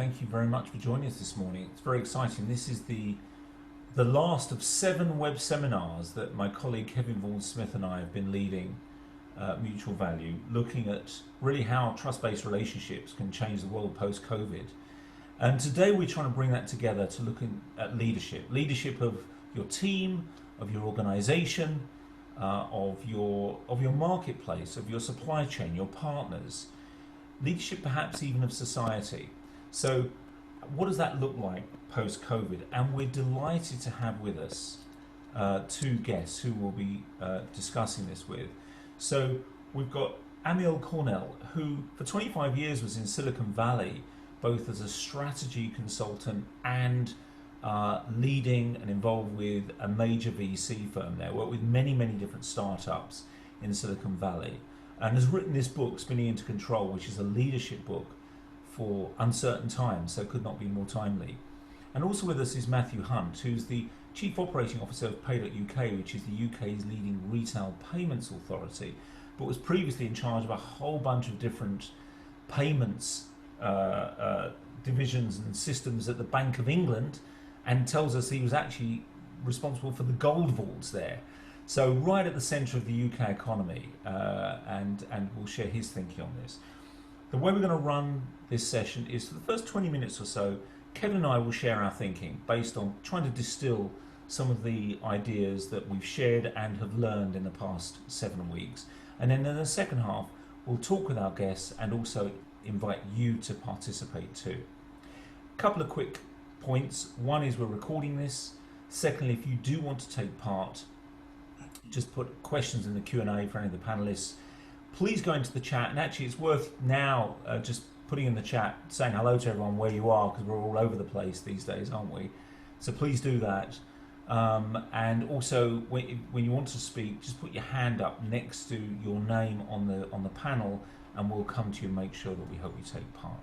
thank you very much for joining us this morning. It's very exciting. This is the last of 7 web seminars that my colleague Kevin Vaughan-Smith and I have been leading Mutual Value, looking at really how trust-based relationships can change the world post-COVID. And today we're trying to bring that together to look at leadership of your team, of your organization, of your marketplace, of your supply chain, your partners, leadership perhaps even of society. So what does that look like post-COVID? And we're delighted to have with us 2 guests who will be discussing this with. So we've got Amiel Kornel, who for 25 years was in Silicon Valley, both as a strategy consultant and leading and involved with a major VC firm there, worked with many different startups in Silicon Valley, and has written this book, Spinning into Control, which is a leadership book for uncertain times, so could not be more timely. And also with us is Matthew Hunt, who's the Chief Operating Officer of Pay.UK, which is the UK's leading retail payments authority, but was previously in charge of a whole bunch of different payments divisions and systems at the Bank of England, and tells us he was actually responsible for the gold vaults there. So right at the centre of the UK economy, and we'll share his thinking on this. The way we're going to run this session is for the first 20 minutes or so, Kevin and I will share our thinking based on trying to distill some of the ideas that we've shared and have learned in the past 7 weeks. And then in the second half, we'll talk with our guests and also invite you to participate too. A couple of quick points. One is we're recording this. Secondly, if you do want to take part, just put questions in the Q&A for any of the panelists. Please go into the chat, and actually it's worth now just putting in the chat, saying hello to everyone where you are, because we're all over the place these days, aren't we? So please do that. And also, when you want to speak, just put your hand up next to your name on the panel, and we'll come to you and make sure that we hope you take part.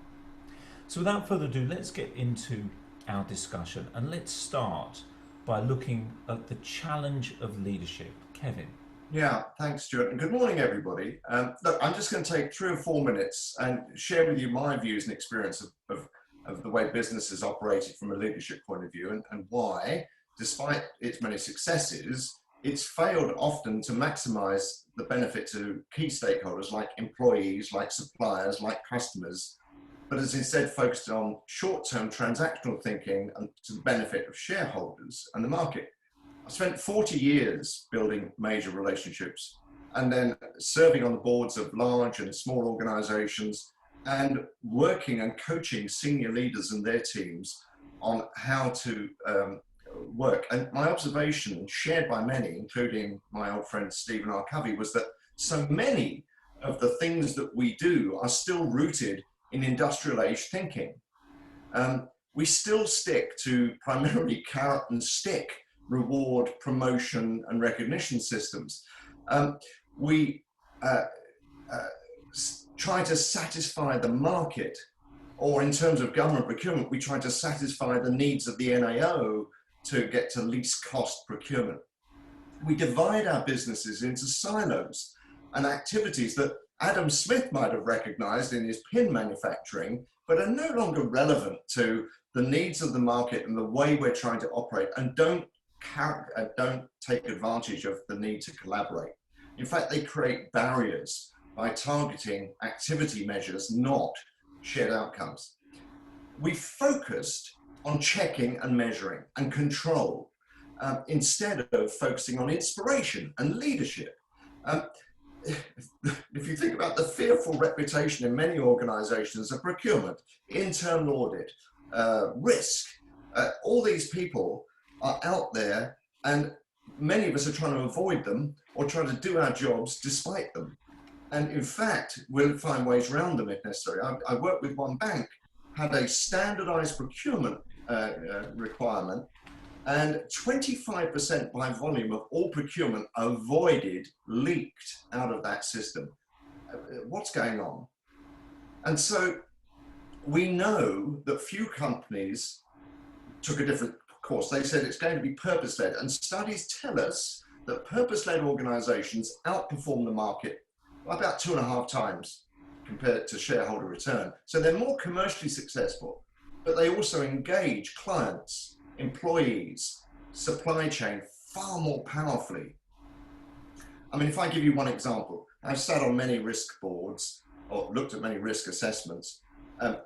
So without further ado, let's get into our discussion, and let's start by looking at the challenge of leadership. Kevin. Yeah, thanks, Stuart, and good morning, everybody. Look, I'm just going to take 3 or 4 minutes and share with you my views and experience of the way business has operated from a leadership point of view, and why, despite its many successes, it's failed often to maximize the benefit to key stakeholders like employees, like suppliers, like customers, but has instead focused on short-term transactional thinking and to the benefit of shareholders and the market. I spent 40 years building major relationships and then serving on the boards of large and small organizations and working and coaching senior leaders and their teams on how to work. And my observation, shared by many, including my old friend Stephen R. Covey, was that so many of the things that we do are still rooted in industrial age thinking. We still stick to primarily carrot and stick reward, promotion, and recognition systems. We try to satisfy the market, or in terms of government procurement, we try to satisfy the needs of the NAO to get to least cost procurement. We divide our businesses into silos and activities that Adam Smith might have recognized in his pin manufacturing, but are no longer relevant to the needs of the market and the way we're trying to operate, and don't take advantage of the need to collaborate. In fact, they create barriers by targeting activity measures, not shared outcomes. We focused on checking and measuring and control instead of focusing on inspiration and leadership. If you think about the fearful reputation in many organizations of procurement, internal audit, risk, all these people are out there, and many of us are trying to avoid them or trying to do our jobs despite them. And in fact, we'll find ways around them if necessary. I worked with one bank, had a standardized procurement requirement, and 25% by volume of all procurement avoided, leaked out of that system. What's going on? And so we know that few companies took a different course. They said it's going to be purpose-led, and studies tell us that purpose-led organizations outperform the market by about 2.5 times compared to shareholder return. So they're more commercially successful. but they also engage clients, employees, supply chain far more powerfully. I mean, if I give you one example, I've sat on many risk boards or looked at many risk assessments.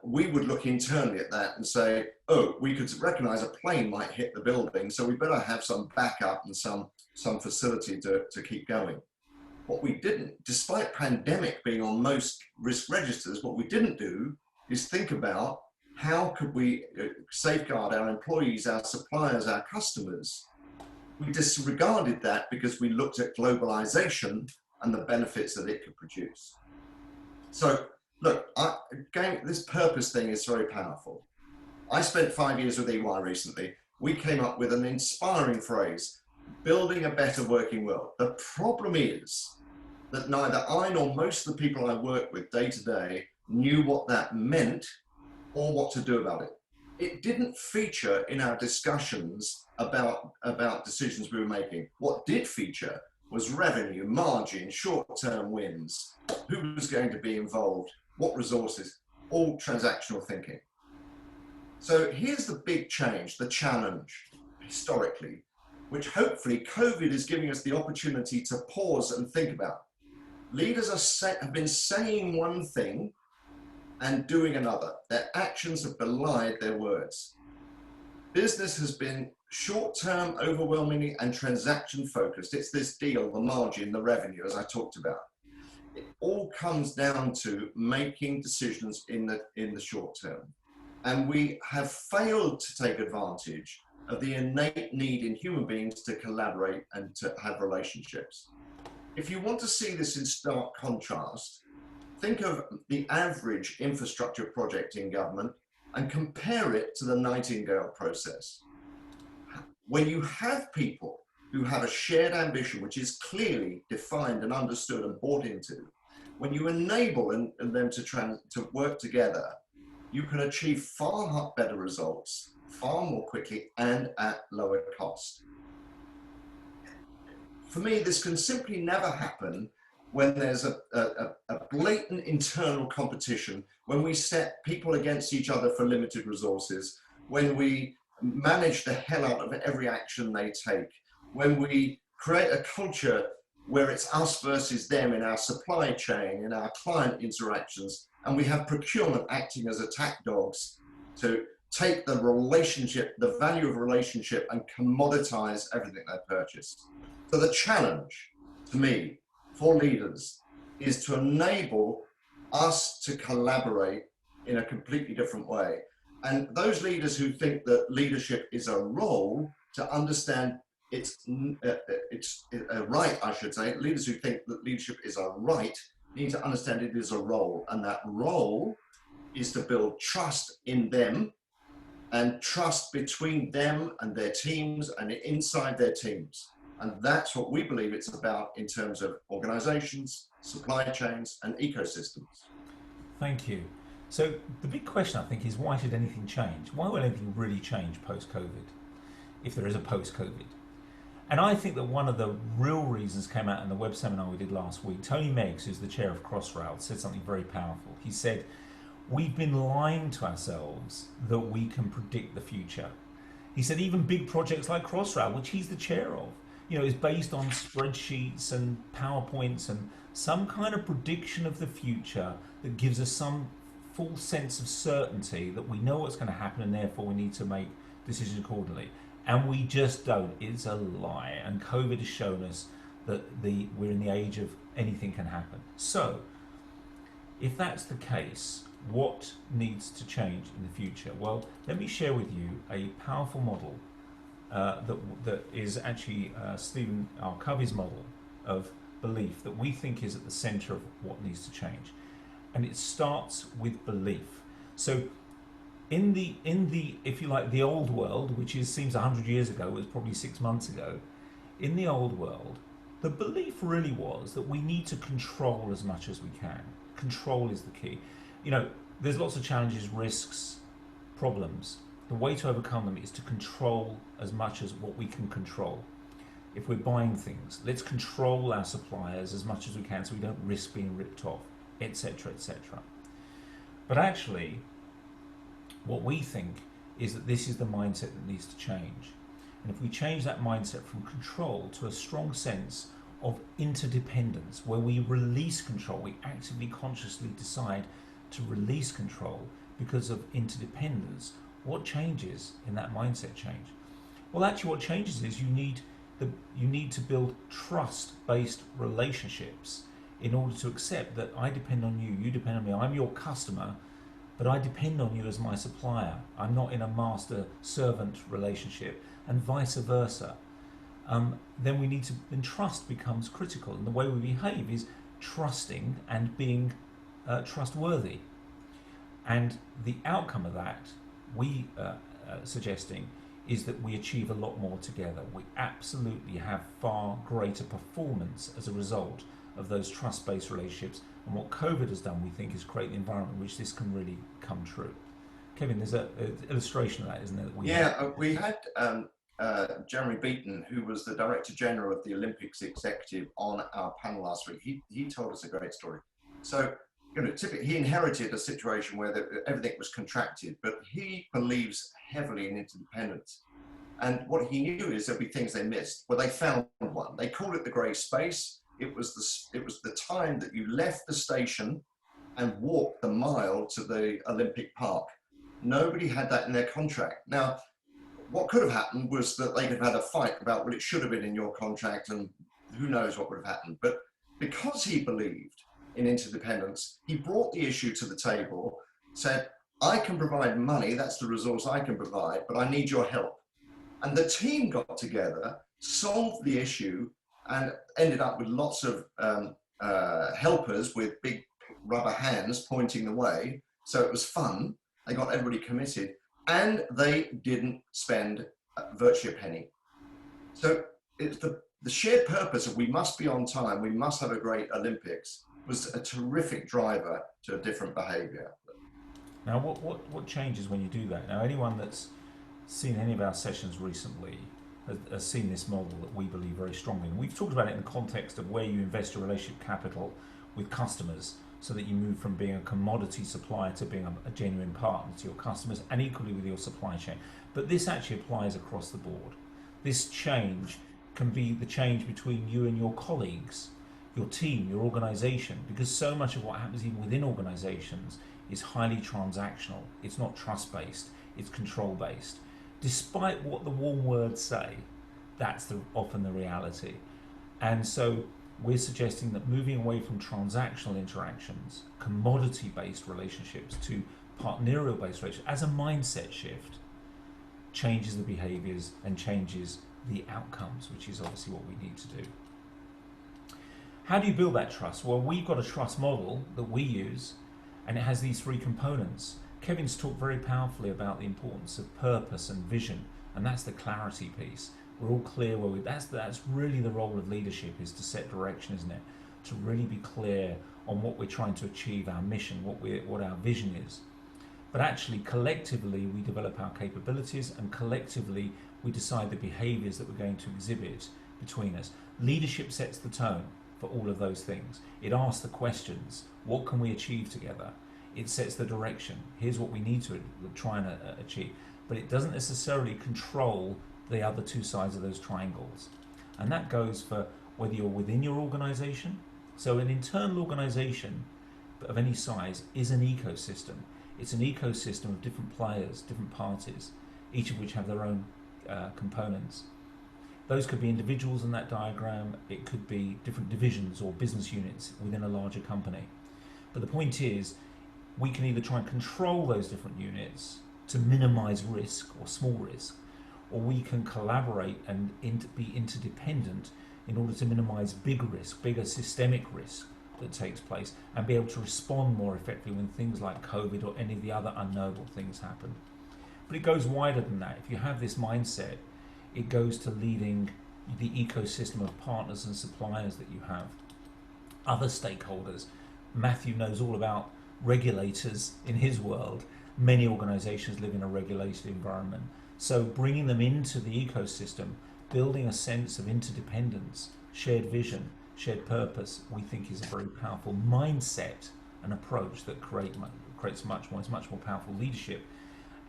We would look internally at that and say, oh, we could recognize a plane might hit the building, so we better have some backup and some facility to keep going. What we didn't, despite pandemic being on most risk registers, what we didn't do is think about how could we safeguard our employees, our suppliers, our customers. We disregarded that because we looked at globalization and the benefits that it could produce. So look, this purpose thing is very powerful. I spent 5 years with EY recently. We came up with an inspiring phrase, building a better working world. The problem is that neither I nor most of the people I work with day to day knew what that meant or what to do about it. It didn't feature in our discussions about decisions we were making. What did feature was revenue, margin, short-term wins, who was going to be involved, what resources, all transactional thinking. So here's the big change, the challenge historically, which hopefully COVID is giving us the opportunity to pause and think about. Leaders have been saying one thing and doing another. Their actions have belied their words. Business has been short-term, overwhelmingly, and transaction-focused. It's this deal, the margin, the revenue, as I talked about. It all comes down to making decisions in the short term. And we have failed to take advantage of the innate need in human beings to collaborate and to have relationships. If you want to see this in stark contrast, think of the average infrastructure project in government and compare it to the Nightingale process. When you have people who have a shared ambition, which is clearly defined and understood and bought into, when you enable them to work together, you can achieve far better results, far more quickly and at lower cost. For me, this can simply never happen when there's a blatant internal competition, when we set people against each other for limited resources, when we manage the hell out of every action they take, when we create a culture where it's us versus them in our supply chain, in our client interactions, and we have procurement acting as attack dogs to take the relationship, the value of relationship, and commoditize everything they purchase. So the challenge to me for leaders is to enable us to collaborate in a completely different way. And those leaders who think that leadership is a role, to understand it's a right, I should say. Leaders who think that leadership is a right need to understand it is a role. And that role is to build trust in them and trust between them and their teams and inside their teams. And that's what we believe it's about in terms of organizations, supply chains, and ecosystems. Thank you. So the big question, I think, is why should anything change? Why will anything really change post-COVID, if there is a post-COVID? And I think that one of the real reasons came out in the web seminar we did last week. Tony Meggs, who's the chair of Crossrail, said something very powerful. He said, we've been lying to ourselves that we can predict the future. He said even big projects like Crossrail, which he's the chair of, is based on spreadsheets and PowerPoints and some kind of prediction of the future that gives us some full sense of certainty that we know what's going to happen and therefore we need to make decisions accordingly. And we just don't. It's a lie. And COVID has shown us that we're in the age of anything can happen. So, if that's the case, what needs to change in the future? Well, let me share with you a powerful model that is actually Stephen R. Covey's model of belief that we think is at the center of what needs to change. And it starts with belief. So in the if you like, the old world, which seems 100 years ago, was probably 6 months ago, in the old world, the belief really was that we need to control as much as we can. Control is the key. There's lots of challenges, risks, problems. The way to overcome them is to control as much as what we can control. If we're buying things, let's control our suppliers as much as we can so we don't risk being ripped off, etc., etc. But actually, What we think is that this is the mindset that needs to change. And if we change that mindset from control to a strong sense of interdependence, where we release control, we actively, consciously decide to release control because of interdependence, what changes in that mindset change? Well, actually, what changes is you need to build trust-based relationships in order to accept that I depend on you, you depend on me, I'm your customer, but I depend on you as my supplier. I'm not in a master-servant relationship, and vice versa. Then trust becomes critical, and the way we behave is trusting and being trustworthy. And the outcome of that, we suggesting, is that we achieve a lot more together. We absolutely have far greater performance as a result of those trust-based relationships. And what COVID has done, we think, is create the environment in which this can really come true. Kevin, there's an illustration of that, isn't there? That we had Jeremy Beaton, who was the Director General of the Olympics Executive, on our panel last week. He told us a great story. So, typically he inherited a situation where everything was contracted, but he believes heavily in interdependence. And what he knew is there'd be things they missed. Well, they found one. They called it the grey space. It was the time that you left the station and walked the mile to the Olympic Park. Nobody had that in their contract. Now, what could have happened was that they could have had a fight about, well, it should have been in your contract, and who knows what would have happened. But because he believed in interdependence, he brought the issue to the table, said, I can provide money, that's the resource I can provide, but I need your help. And the team got together, solved the issue, and ended up with lots of helpers with big rubber hands pointing the way. So it was fun. They got everybody committed, and they didn't spend virtually a penny. So it's the shared purpose of we must be on time, we must have a great Olympics, was a terrific driver to a different behavior. Now, what changes when you do that? Now, anyone that's seen any of our sessions recently has seen this model that we believe very strongly. And we've talked about it in the context of where you invest your relationship capital with customers so that you move from being a commodity supplier to being a genuine partner to your customers, and equally with your supply chain. But this actually applies across the board. This change can be the change between you and your colleagues, your team, your organization, because so much of what happens even within organizations is highly transactional. It's not trust-based, it's control-based. Despite what the warm words say, that's often the reality. And so we're suggesting that moving away from transactional interactions, commodity-based relationships, to partnerial-based relationships as a mindset shift changes the behaviors and changes the outcomes, which is obviously what we need to do. How do you build that trust? Well, we've got a trust model that we use, and it has these three components. Kevin's talked very powerfully about the importance of purpose and vision, and that's the clarity piece. We're all clear where that's really the role of leadership, is to set direction, isn't it? To really be clear on what we're trying to achieve, our mission, what our vision is. But actually, collectively, we develop our capabilities, and collectively, we decide the behaviors that we're going to exhibit between us. Leadership sets the tone for all of those things. It asks the questions. What can we achieve together? It sets the direction. Here's what we need to try and achieve. But it doesn't necessarily control the other two sides of those triangles. And that goes for whether you're within your organization. So an internal organization of any size is an ecosystem. It's an ecosystem of different players, different parties, each of which have their own components. Those could be individuals in that diagram. It could be different divisions or business units within a larger company. But the point is, we can either try and control those different units to minimize risk or small risk, or we can collaborate and be interdependent in order to minimize big risk, bigger systemic risk that takes place, and be able to respond more effectively when things like COVID or any of the other unknowable things happen. But it goes wider than that. If you have this mindset, it goes to leading the ecosystem of partners and suppliers that you have, other stakeholders. Matthew knows all about regulators in his world. Many organizations live in a regulated environment. So bringing them into the ecosystem, building a sense of interdependence, shared vision, shared purpose, we think is a very powerful mindset and approach that creates much more powerful leadership.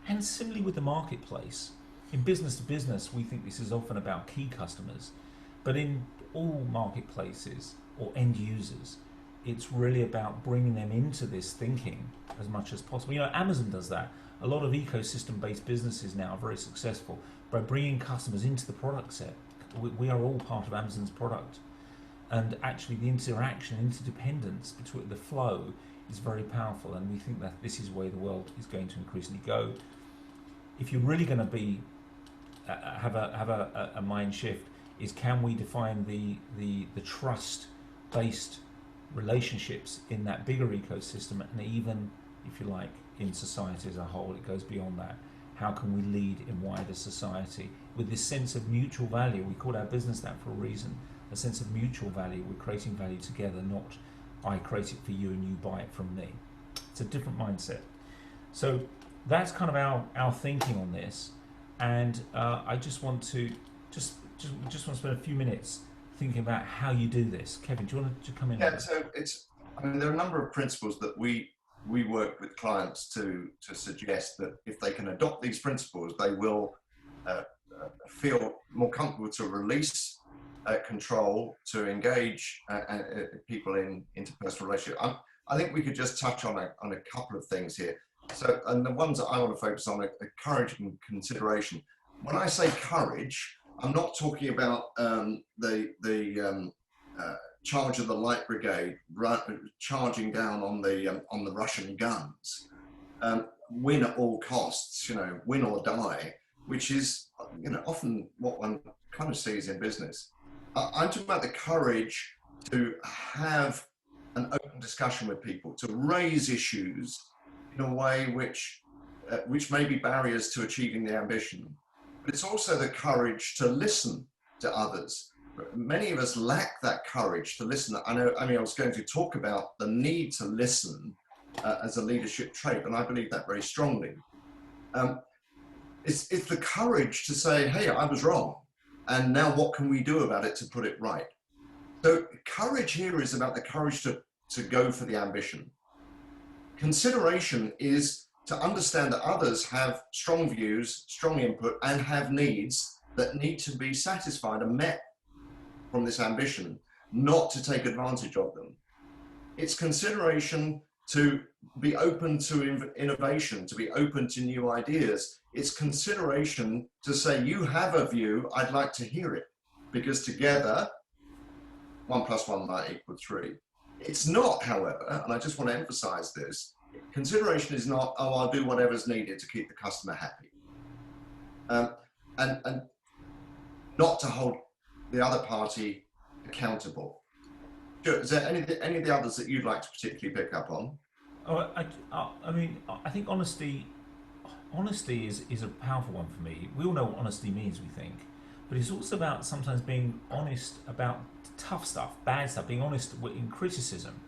And similarly with the marketplace, in business to business, we think this is often about key customers, but in all marketplaces or end users, it's really about bringing them into this thinking as much as possible. You know, Amazon does that. A lot of ecosystem-based businesses now are very successful by bringing customers into the product set. We are all part of Amazon's product, and actually the interaction, interdependence between the flow is very powerful, and we think that this is where the world is going to increasingly go. If you're really going to be have a mind shift, is can we define the trust based relationships in that bigger ecosystem, and even, if you like, in society as a whole, it goes beyond that. How can we lead in wider society with this sense of mutual value? We call our business that for a reason, a sense of mutual value. We're creating value together, not I create it for you and you buy it from me. It's a different mindset. So that's kind of our thinking on this, and I just want to just want to spend a few minutes thinking about how you do this. Kevin, do you want to come in? Yeah, so I mean, there are a number of principles that we work with clients to suggest that if they can adopt these principles, they will feel more comfortable to release control, to engage people in interpersonal relationship. I think we could just touch on a couple of things here. So, and the ones that I want to focus on are courage and consideration. When I say courage, I'm not talking about the charge of the Light Brigade charging down on the Russian guns, win at all costs, you know, win or die, which is, you know, often what one kind of sees in business. I'm talking about the courage to have an open discussion with people, to raise issues in a way which may be barriers to achieving the ambition. But it's also the courage to listen to others. Many of us lack that courage to listen. I was going to talk about the need to listen as a leadership trait, and I believe that very strongly. It's the courage to say, hey, I was wrong, and now what can we do about it to put it right? So courage here is about the courage to go for the ambition. Consideration is to understand that others have strong views, strong input, and have needs that need to be satisfied and met from this ambition, not to take advantage of them. It's consideration to be open to innovation, to be open to new ideas. It's consideration to say, you have a view, I'd like to hear it, because together, 1 + 1 might equal 3. It's not, however, and I just want to emphasize this, consideration is not, oh, I'll do whatever's needed to keep the customer happy. And not to hold the other party accountable. Is there any of the others that you'd like to particularly pick up on? Oh, I mean, I think honesty is a powerful one for me. We all know what honesty means, we think, but it's also about sometimes being honest about tough stuff, bad stuff, being honest in criticism,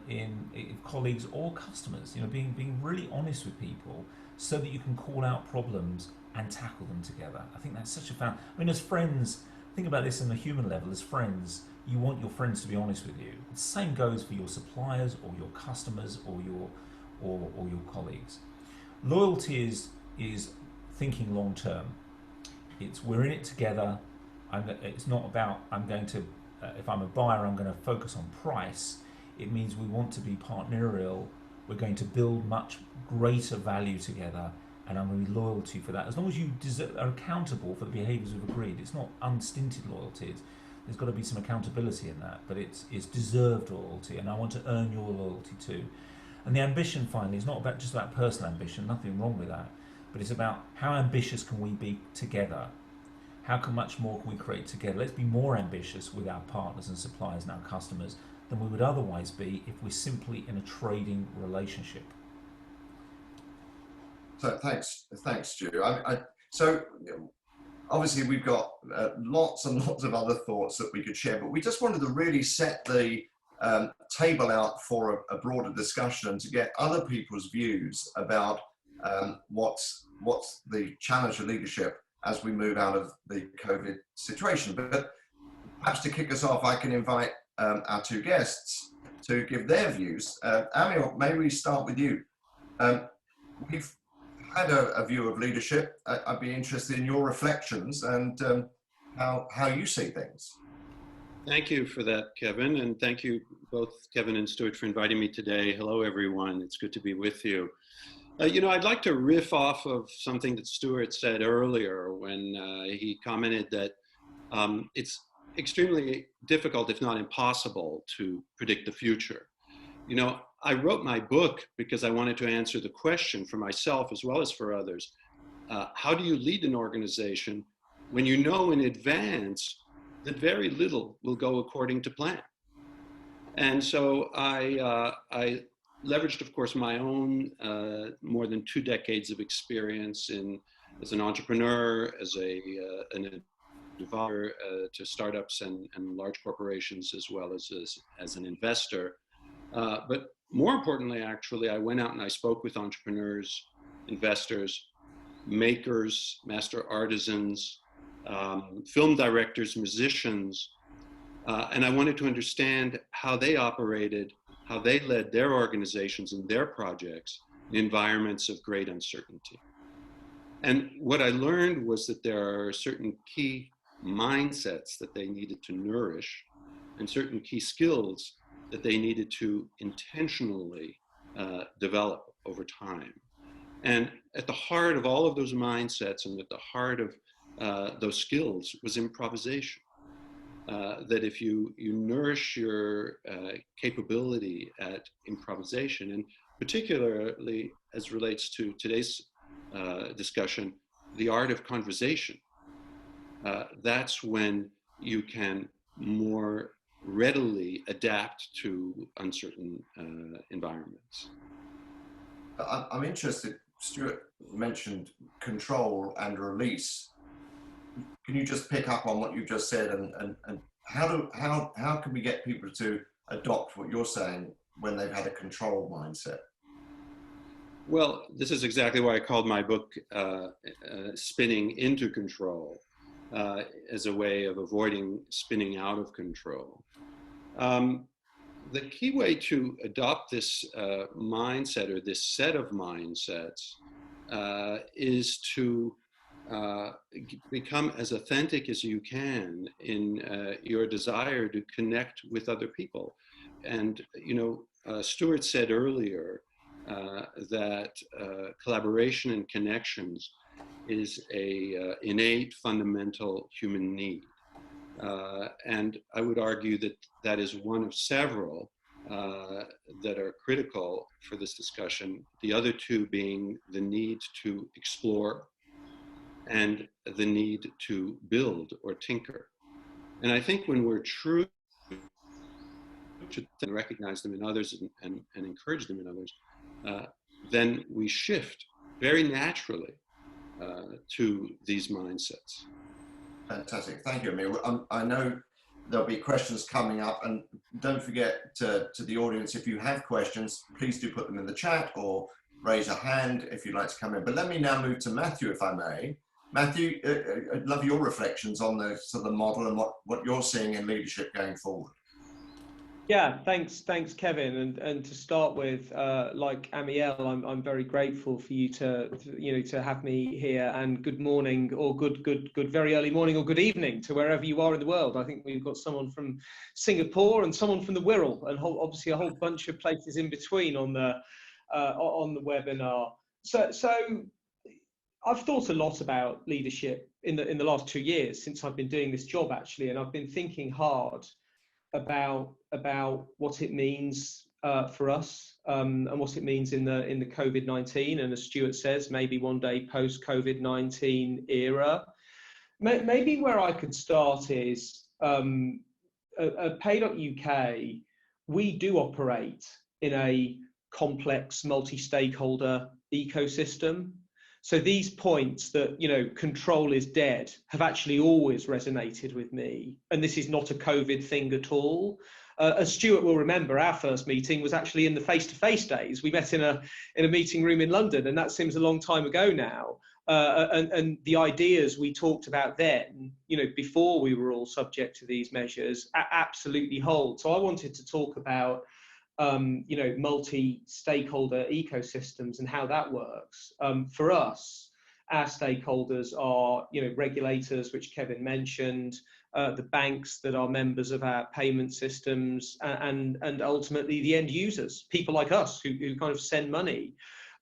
in colleagues or customers. You know, being really honest with people so that you can call out problems and tackle them together. I think that's such a I mean, as friends, think about this on a human level. As friends, you want your friends to be honest with you. The same goes for your suppliers or your customers or your colleagues. Loyalty is thinking long term. It's we're in it together. It's not about I'm going to if I'm a buyer, I'm going to focus on price. It means we want to be partnerial. We're going to build much greater value together, and I'm going to be loyal to you for that. As long as you are accountable for the behaviours we've agreed. It's not unstinted loyalty. There's got to be some accountability in that, but it's deserved loyalty, and I want to earn your loyalty too. And the ambition, finally, is not about just about personal ambition. Nothing wrong with that, but it's about how ambitious can we be together. How much more can we create together? Let's be more ambitious with our partners and suppliers and our customers than we would otherwise be if we're simply in a trading relationship. So thanks, Stu. So obviously we've got lots and lots of other thoughts that we could share, but we just wanted to really set the table out for a broader discussion and to get other people's views about what's the challenge of leadership as we move out of the COVID situation. But perhaps to kick us off, I can invite our two guests to give their views. Amiel, maybe we start with you. We've had a view of leadership. I'd be interested in your reflections and how you see things. Thank you for that, Kevin, and thank you both, Kevin and Stuart, for inviting me today. Hello, everyone. It's good to be with you. I'd like to riff off of something that Stuart said earlier when he commented that it's extremely difficult, if not impossible, to predict the future. I wrote my book because I wanted to answer the question for myself as well as for others. How do you lead an organization when you know in advance that very little will go according to plan? And so I leveraged, of course, my own more than 2 decades of experience as an entrepreneur, as an advisor to startups and large corporations, as well as an investor. But more importantly, actually, I went out and I spoke with entrepreneurs, investors, makers, master artisans, film directors, musicians, and I wanted to understand how they operated, how they led their organizations and their projects in environments of great uncertainty. And what I learned was that there are certain key mindsets that they needed to nourish and certain key skills that they needed to intentionally develop over time. And at the heart of all of those mindsets and at the heart of those skills was improvisation. That if you nourish your capability at improvisation, and particularly as relates to today's discussion, the art of conversation, that's when you can more readily adapt to uncertain environments. I'm interested, Stuart mentioned control and release. Can you just pick up on what you just said and how can we get people to adopt what you're saying when they've had a control mindset? Well, this is exactly why I called my book Spinning into Control, as a way of avoiding spinning out of control. The key way to adopt this mindset or this set of mindsets is to become as authentic as you can in your desire to connect with other people. And, Stuart said earlier that collaboration and connections is a innate, fundamental human need. And I would argue that that is one of several that are critical for this discussion. The other two being the need to explore and the need to build or tinker. And I think when we're true to recognize them in others and encourage them in others, then we shift very naturally to these mindsets. Fantastic, thank you, Amiel. I know there'll be questions coming up, and don't forget to the audience, if you have questions, please do put them in the chat or raise a hand if you'd like to come in. But let me now move to Matthew, if I may. Matthew, I'd love your reflections on the model and what you're seeing in leadership going forward. Yeah, thanks, Kevin. And to start with, like Amiel, I'm very grateful for you to have me here. And good morning, or good very early morning, or good evening to wherever you are in the world. I think we've got someone from Singapore and someone from the Wirral, and obviously a whole bunch of places in between on the webinar. So I've thought a lot about leadership in the last 2 years since I've been doing this job, actually, and I've been thinking hard about what it means for us and what it means in the COVID-19, and as Stuart says, maybe one day post COVID-19 era. Maybe where I could start is at Pay.UK, we do operate in a complex multi-stakeholder ecosystem. So these points that, control is dead have actually always resonated with me. And this is not a COVID thing at all. As Stuart will remember, our first meeting was actually in the face-to-face days. We met in a meeting room in London, and that seems a long time ago now. And the ideas we talked about then, before we were all subject to these measures, absolutely hold. So I wanted to talk about multi-stakeholder ecosystems and how that works. For us, our stakeholders are, regulators, which Kevin mentioned, the banks that are members of our payment systems, and ultimately the end users, people like us who kind of send money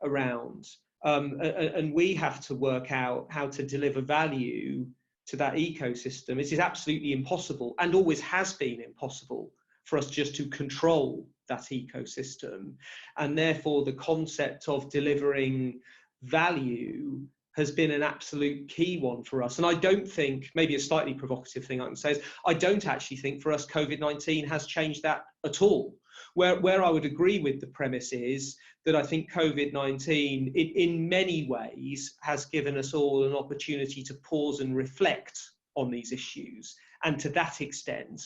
around. And we have to work out how to deliver value to that ecosystem. It is absolutely impossible, and always has been impossible, for us just to control that ecosystem. And therefore, the concept of delivering value has been an absolute key one for us. And I don't think, maybe a slightly provocative thing I can say is, I don't actually think for us COVID-19 has changed that at all. Where I would agree with the premise is that I think COVID-19 in many ways has given us all an opportunity to pause and reflect on these issues. And to that extent,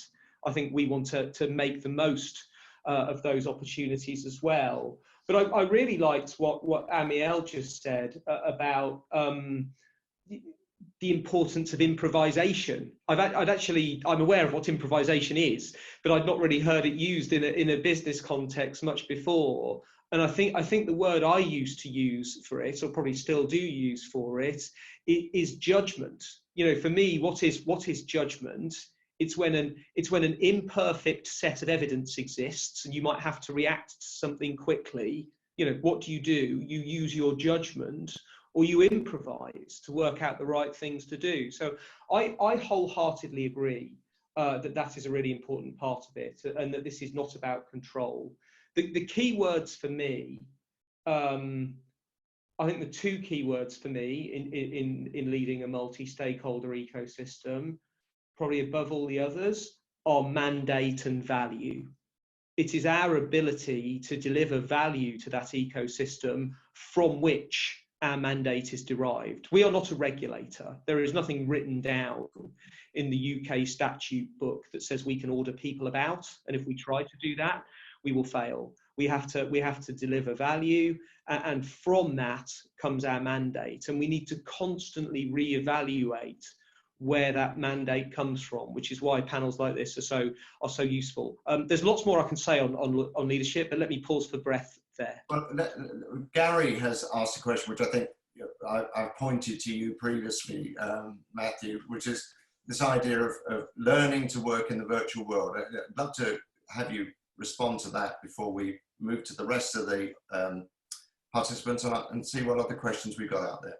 I think we want to make the most of those opportunities as well. But I really liked what Amiel just said about the importance of improvisation. I'm aware of what improvisation is, but I'd not really heard it used in a business context much before. And I think the word I used to use for it, or probably still do use for it, is judgment. For me, what is judgment? It's when an imperfect set of evidence exists and you might have to react to something quickly. What do? You use your judgment, or you improvise to work out the right things to do. So I wholeheartedly agree that is a really important part of it, and that this is not about control. The key words for me, I think the two key words for me in leading a multi-stakeholder ecosystem, probably above all the others, are mandate and value. It is our ability to deliver value to that ecosystem from which our mandate is derived. We are not a regulator. There is nothing written down in the UK statute book that says we can order people about, and if we try to do that, we will fail. We have to deliver value, and from that comes our mandate, and we need to constantly reevaluate where that mandate comes from, which is why panels like this are so useful. There's lots more I can say on leadership, but let me pause for breath there. Well, Gary has asked a question, which I think I've pointed to you previously, Matthew, which is this idea of learning to work in the virtual world. I'd love to have you respond to that before we move to the rest of the participants and see what other questions we've got out there.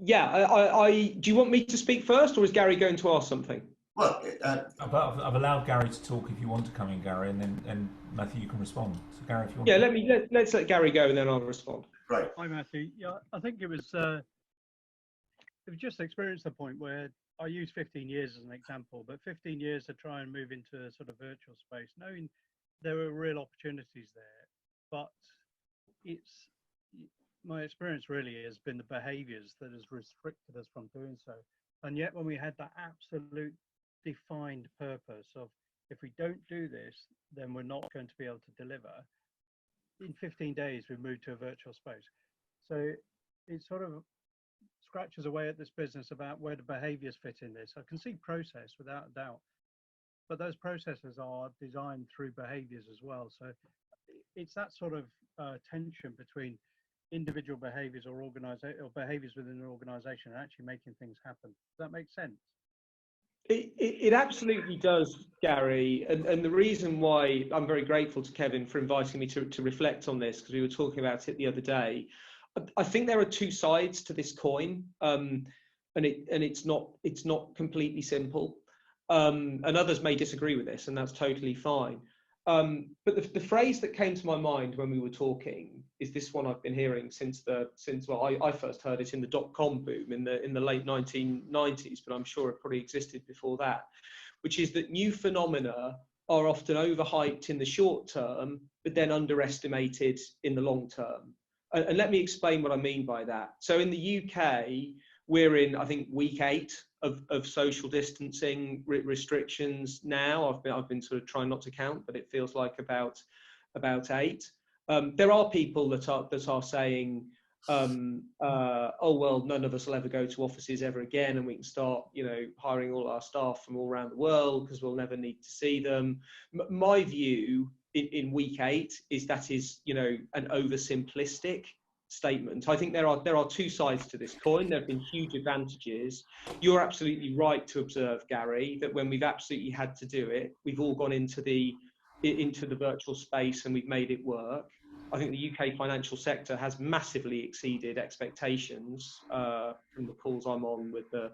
Do you want me to speak first, or is Gary going to ask something? Well, I've allowed Gary to talk. If you want to come in, Gary, and Matthew, you can respond. So, Gary, if you want. Yeah, let's let Gary go, and then I'll respond. Right. Hi, Matthew. Yeah, I think it was just experienced the point where I use 15 years as an example, but 15 years to try and move into a sort of virtual space, knowing there were real opportunities there, but my experience really has been the behaviours that has restricted us from doing so. And yet when we had that absolute defined purpose of, if we don't do this, then we're not going to be able to deliver, in 15 days we moved to a virtual space. So it sort of scratches away at this business about where the behaviours fit in this. I can see process without a doubt, but those processes are designed through behaviours as well. So it's that sort of tension between individual behaviours or behaviours within an organisation and actually making things happen. Does that make sense? It absolutely does, Gary. And the reason why I'm very grateful to Kevin for inviting me to reflect on this, because we were talking about it the other day. I think there are two sides to this coin, and it's not completely simple. And others may disagree with this, and that's totally fine. But the phrase that came to my mind when we were talking is this one I've been hearing since I first heard it in the dot-com boom in the late 1990s, but I'm sure it probably existed before that, which is that new phenomena are often overhyped in the short term, but then underestimated in the long term. And let me explain what I mean by that. So in the UK, we're in, I think, week 8 of social distancing restrictions now. I've been sort of trying not to count, but it feels like about 8. There are people that are saying oh well, none of us will ever go to offices ever again, and we can start, hiring all our staff from all around the world because we'll never need to see them. My view in week 8 is that is, an oversimplistic statement. I think there are two sides to this coin. There have been huge advantages. You're absolutely right to observe, Gary, that when we've absolutely had to do it, we've all gone into the virtual space and we've made it work. I think the UK financial sector has massively exceeded expectations from the calls I'm on with the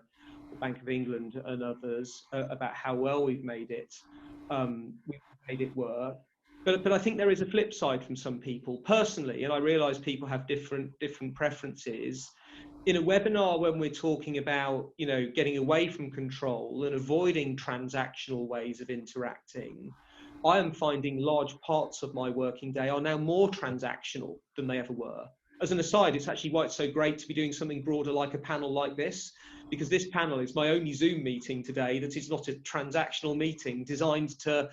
Bank of England and others about how well we've made it. We've made it work. But I think there is a flip side from some people personally, and I realise people have different preferences. In a webinar, when we're talking about, getting away from control and avoiding transactional ways of interacting, I am finding large parts of my working day are now more transactional than they ever were. As an aside, it's actually why it's so great to be doing something broader like a panel like this, because this panel is my only Zoom meeting today that is not a transactional meeting designed to,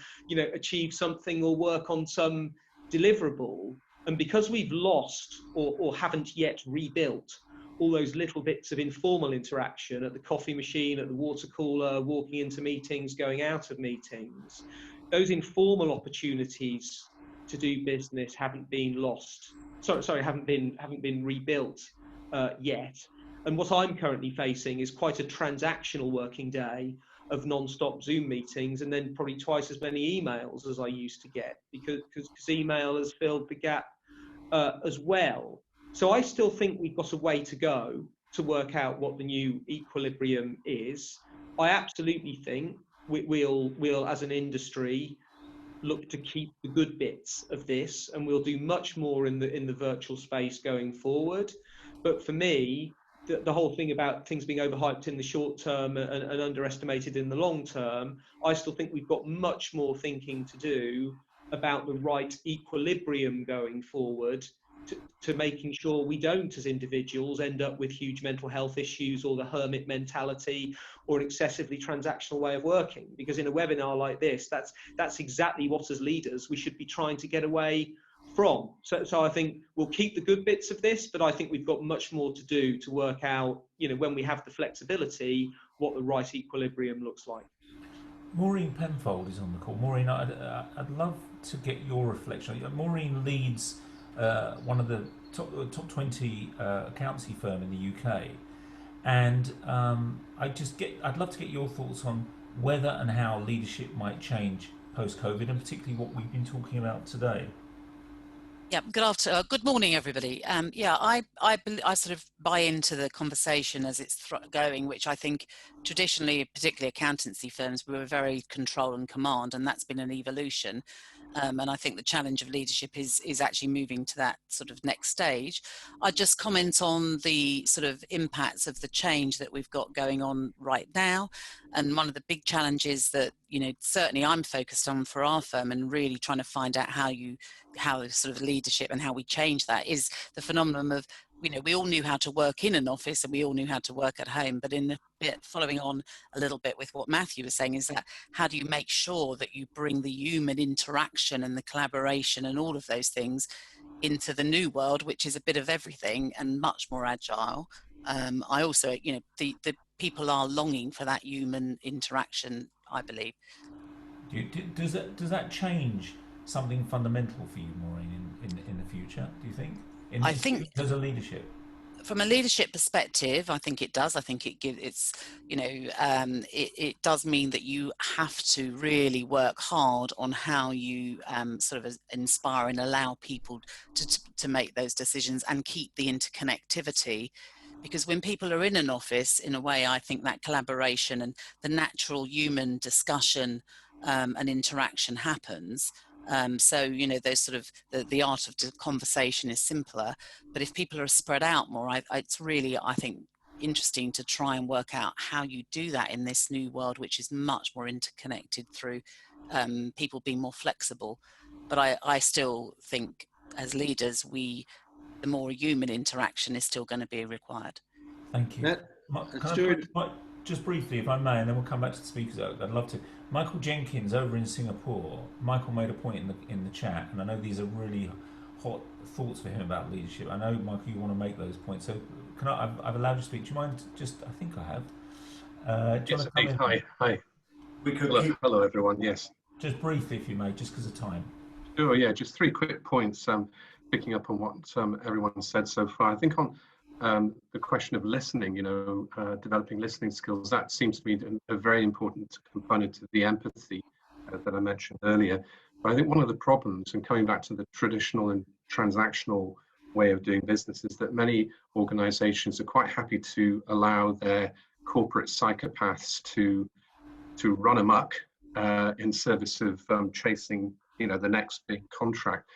achieve something or work on some deliverable. And because we've lost or haven't yet rebuilt all those little bits of informal interaction at the coffee machine, at the water cooler, walking into meetings, going out of meetings, those informal opportunities to do business haven't been lost. Haven't been rebuilt yet. And what I'm currently facing is quite a transactional working day of non-stop Zoom meetings, and then probably twice as many emails as I used to get, because email has filled the gap as well. So I still think we've got a way to go to work out what the new equilibrium is. I absolutely think we'll as an industry look to keep the good bits of this, and we'll do much more in the virtual space going forward. But for me, the whole thing about things being overhyped in the short term and underestimated in the long term, I still think we've got much more thinking to do about the right equilibrium going forward to making sure we don't, as individuals, end up with huge mental health issues or the hermit mentality or an excessively transactional way of working. Because in a webinar like this, that's exactly what, as leaders, we should be trying to get away from. So I think we'll keep the good bits of this, but I think we've got much more to do to work out, when we have the flexibility, what the right equilibrium looks like. Maureen Penfold is on the call. Maureen, I'd love to get your reflection. Maureen leads one of the top 20 accountancy firm in the UK, and I'd love to get your thoughts on whether and how leadership might change post-COVID, and particularly what we've been talking about today. Yeah, good morning, everybody. I sort of buy into the conversation as it's going, which I think traditionally, particularly accountancy firms, we were very control and command, and that's been an evolution. And I think the challenge of leadership is actually moving to that sort of next stage. I just comment on the sort of impacts of the change that we've got going on right now. And one of the big challenges that, certainly I'm focused on for our firm and really trying to find out how sort of leadership and how we change that is the phenomenon of, we all knew how to work in an office and we all knew how to work at home, but in a bit following on a little bit with what Matthew was saying, is that how do you make sure that you bring the human interaction and the collaboration and all of those things into the new world, which is a bit of everything and much more agile. I also, the people are longing for that human interaction, I believe. Does that change something fundamental for you, Maureen, in the future, do you think? I think as a leadership. From a leadership perspective, I think it does. I think it does mean that you have to really work hard on how you sort of inspire and allow people to make those decisions and keep the interconnectivity. Because when people are in an office, in a way, I think that collaboration and the natural human discussion and interaction happens. So, those sort of the art of the conversation is simpler. But if people are spread out more, it's really, I think, interesting to try and work out how you do that in this new world, which is much more interconnected through people being more flexible. But I still think as leaders, the more human interaction is still going to be required. Thank you. Just briefly, if I may, and then we'll come back to the speakers. I'd love to. Michael Jenkins over in Singapore. Michael made a point in the chat, and I know these are really hot thoughts for him about leadership. I know, Michael, you want to make those points. So can I've allowed you to speak. Do you mind just, I think I have. Do you Yes, want to come indeed. in? Hi. We could Hello, keep. hello, everyone. Yes. Just briefly, if you may, just because of time. Sure. Yeah. Just three quick points. Picking up on what everyone said so far. I think on the question of listening, developing listening skills, that seems to be a very important component to the empathy that I mentioned earlier. But I think one of the problems, and coming back to the traditional and transactional way of doing business, is that many organizations are quite happy to allow their corporate psychopaths to run amok in service of chasing, the next big contract.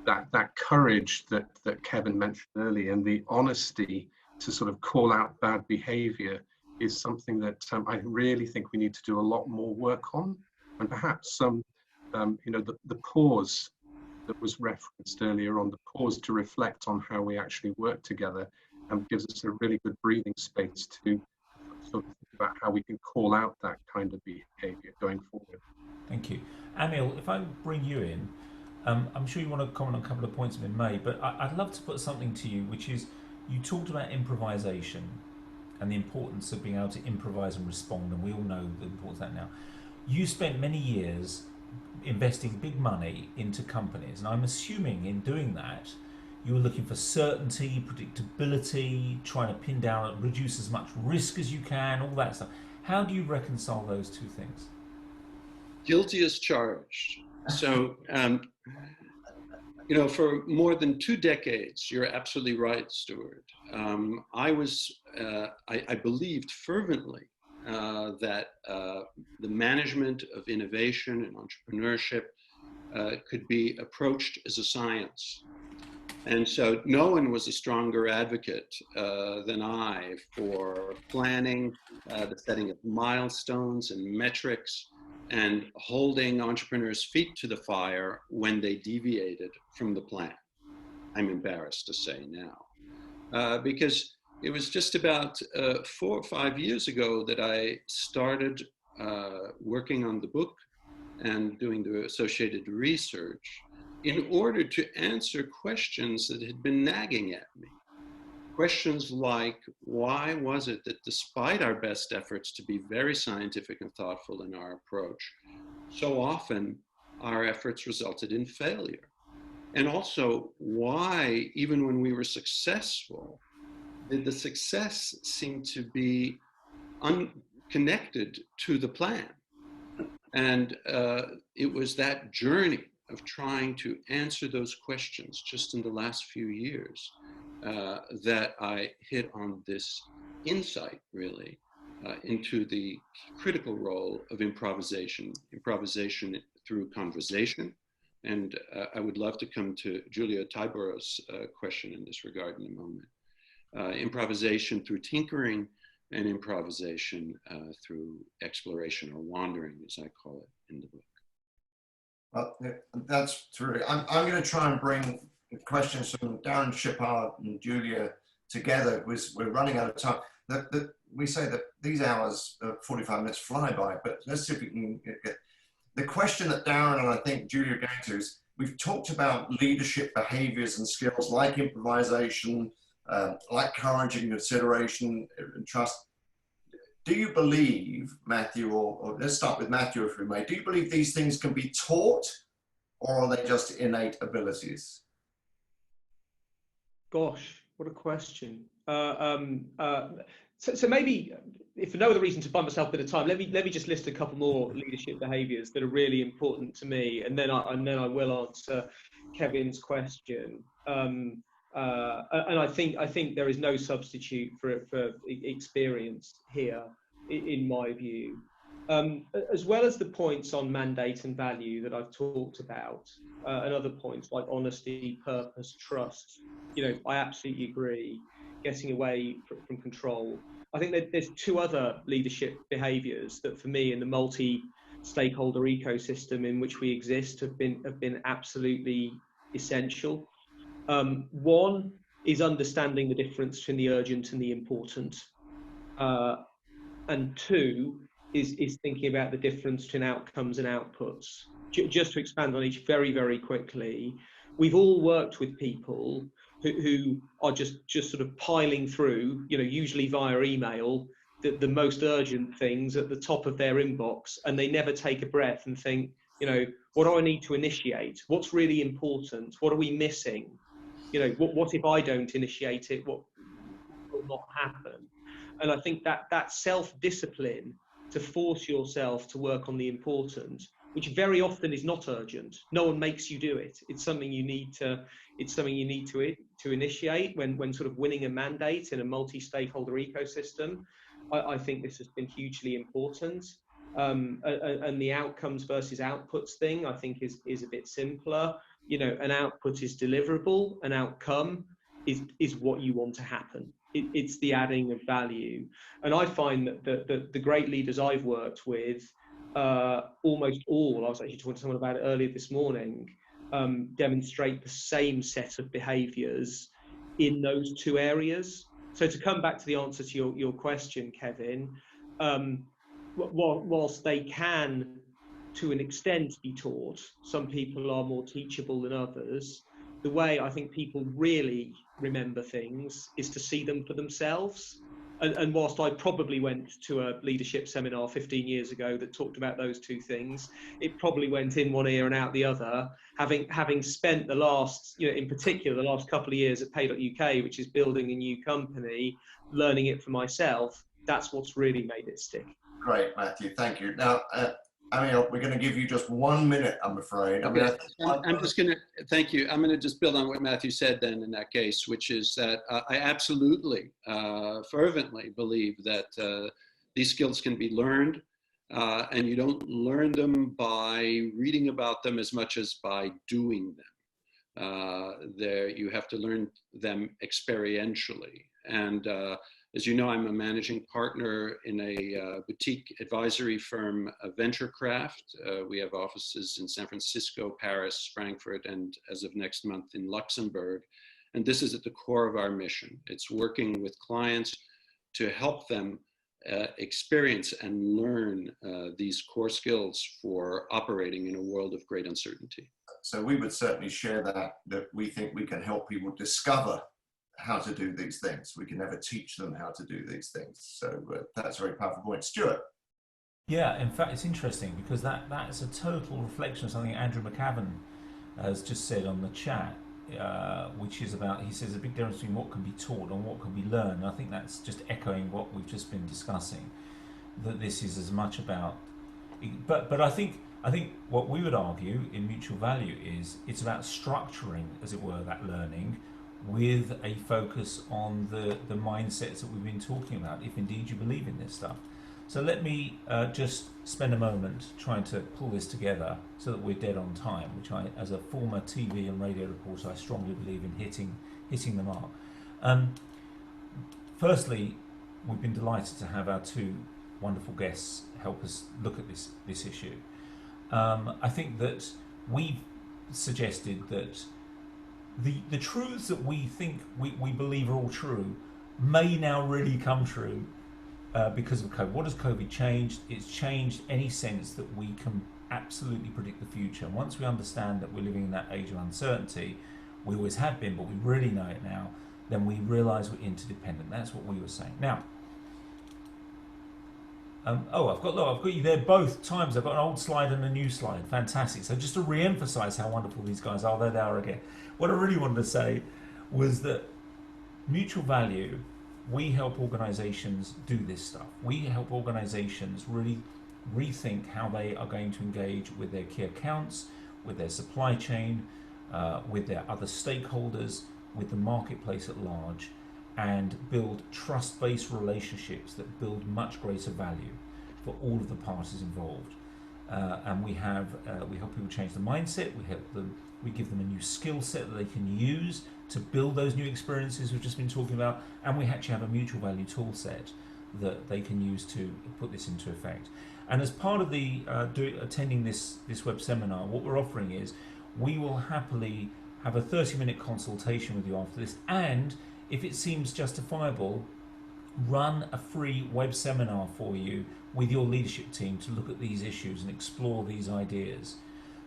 That courage that Kevin mentioned earlier, and the honesty to sort of call out bad behavior, is something that I really think we need to do a lot more work on. And perhaps the pause that was referenced earlier on, the pause to reflect on how we actually work together, gives us a really good breathing space to sort of think about how we can call out that kind of behavior going forward. Thank you. Amiel, if I bring you in, I'm sure you want to comment on a couple of points that have been made, but I'd love to put something to you, which is, you talked about improvisation and the importance of being able to improvise and respond, and we all know the importance of that now. You spent many years investing big money into companies, and I'm assuming in doing that, you were looking for certainty, predictability, trying to pin down, reduce as much risk as you can, all that stuff. How do you reconcile those two things? Guilty as charged. So, for more than 2 decades, you're absolutely right, Stuart. I believed fervently that the management of innovation and entrepreneurship could be approached as a science. And so no one was a stronger advocate than I for planning, the setting of milestones and metrics, and holding entrepreneurs' feet to the fire when they deviated from the plan. I'm embarrassed to say now, because it was just about 4 or 5 years ago that I started working on the book and doing the associated research in order to answer questions that had been nagging at me. Questions like, why was it that despite our best efforts to be very scientific and thoughtful in our approach, so often our efforts resulted in failure? And also, why, even when we were successful, did the success seem to be unconnected to the plan? And it was that journey of trying to answer those questions just in the last few years that I hit on this insight, really, into the critical role of improvisation through conversation. And I would love to come to Julia Tyborough's question in this regard in a moment. Improvisation through tinkering, and improvisation through exploration, or wandering, as I call it in the book. Well, that's terrific. I'm going to try and bring questions from Darren Shippard and Julia together. We're running out of time. We say that these hours, 45 minutes, fly by, but let's see if we can get the question that Darren and I think Julia are going to is, we've talked about leadership behaviors and skills like improvisation, like courage and consideration and trust. Do you believe, Matthew, or let's start with Matthew if we may, do you believe these things can be taught, or are they just innate abilities? Gosh, what a question. So maybe, if for no other reason to buy myself a bit of time, let me just list a couple more leadership behaviours that are really important to me, and then I will answer Kevin's question. And I think there is no substitute for experience here, in my view. As well as the points on mandate and value that I've talked about, and other points like honesty, purpose, trust, I absolutely agree. Getting away from control. I think that there's 2 other leadership behaviours that, for me, in the multi-stakeholder ecosystem in which we exist, have been absolutely essential. One is understanding the difference between the urgent and the important, and 2 is thinking about the difference between outcomes and outputs. Just to expand on each very, very quickly, we've all worked with people who are just sort of piling through, usually via email, the most urgent things at the top of their inbox, and they never take a breath and think, what do I need to initiate? What's really important? What are we missing? What if I don't initiate it? What will not happen? And I think that self-discipline to force yourself to work on the important, which very often is not urgent. No one makes you do it. It's something you need to initiate when sort of winning a mandate in a multi-stakeholder ecosystem. I think this has been hugely important. And the outcomes versus outputs thing, I think, is a bit simpler. An output is deliverable, an outcome is what you want to happen. It's the adding of value. And I find that the great leaders I've worked with, almost all, I was actually talking to someone about it earlier this morning, demonstrate the same set of behaviors in those two areas. So to come back to the answer to your question, Kevin, whilst they can, to an extent, be taught, some people are more teachable than others. The way I think people really remember things is to see them for themselves. And whilst I probably went to a leadership seminar 15 years ago that talked about those two things, it probably went in one ear and out the other. Having spent the last, in particular, the last couple of years at Pay.UK, which is building a new company, learning it for myself, that's what's really made it stick. Great, Matthew. Thank you. Now, Amiel, we're going to give you just 1 minute, I'm afraid. Okay. I'm just going to, thank you. I'm going to just build on what Matthew said then in that case, which is that I absolutely, fervently believe that these skills can be learned, and you don't learn them by reading about them as much as by doing them. You have to learn them experientially. And as you know, I'm a managing partner in a boutique advisory firm, Venturecraft. We have offices in San Francisco, Paris, Frankfurt, and as of next month in Luxembourg. And this is at the core of our mission. It's working with clients to help them experience and learn these core skills for operating in a world of great uncertainty. So we would certainly share that we think we can help people discover how to do these things. We can never teach them how to do these things. So that's a very powerful point. Stuart. Yeah, in fact, it's interesting because that's a total reflection of something Andrew McCavan has just said on the chat, which is about, he says, a big difference between what can be taught and what can be learned. And I think that's just echoing what we've just been discussing, that this is as much about, but I think what we would argue in mutual value is it's about structuring, as it were, that learning with a focus on the mindsets that we've been talking about, if indeed you believe in this stuff. So let me just spend a moment trying to pull this together so that we're dead on time, which I, as a former TV and radio reporter, I strongly believe in hitting the mark. Firstly, we've been delighted to have our two wonderful guests help us look at this issue. I think that we've suggested that the truths that we think we believe are all true may now really come true because of COVID. What has COVID changed? It's changed any sense that we can absolutely predict the future. And once we understand that we're living in that age of uncertainty, we always have been, but we really know it now, then we realise we're interdependent. That's what we were saying. Now, I've got you there both times. I've got an old slide and a new slide. Fantastic. So just to re-emphasise how wonderful these guys are, there they are again. What I really wanted to say was that mutual value, we help organisations do this stuff. We help organisations really rethink how they are going to engage with their key accounts, with their supply chain, with their other stakeholders, with the marketplace at large, and build trust-based relationships that build much greater value for all of the parties involved. And we help people change the mindset. We give them a new skill set that they can use to build those new experiences we've just been talking about. And we actually have a mutual value tool set that they can use to put this into effect. And as part of the attending this web seminar, what we're offering is we will happily have a 30-minute consultation with you after this, and if it seems justifiable, run a free web seminar for you with your leadership team to look at these issues and explore these ideas.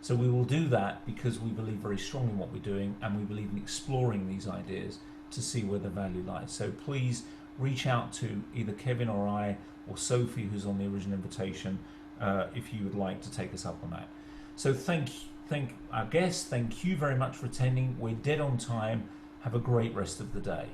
So we will do that because we believe very strongly in what we're doing, and we believe in exploring these ideas to see where the value lies. So please reach out to either Kevin or I or Sophie, who's on the original invitation, if you would like to take us up on that. So thank our guests, thank you very much for attending. We're dead on time. Have a great rest of the day.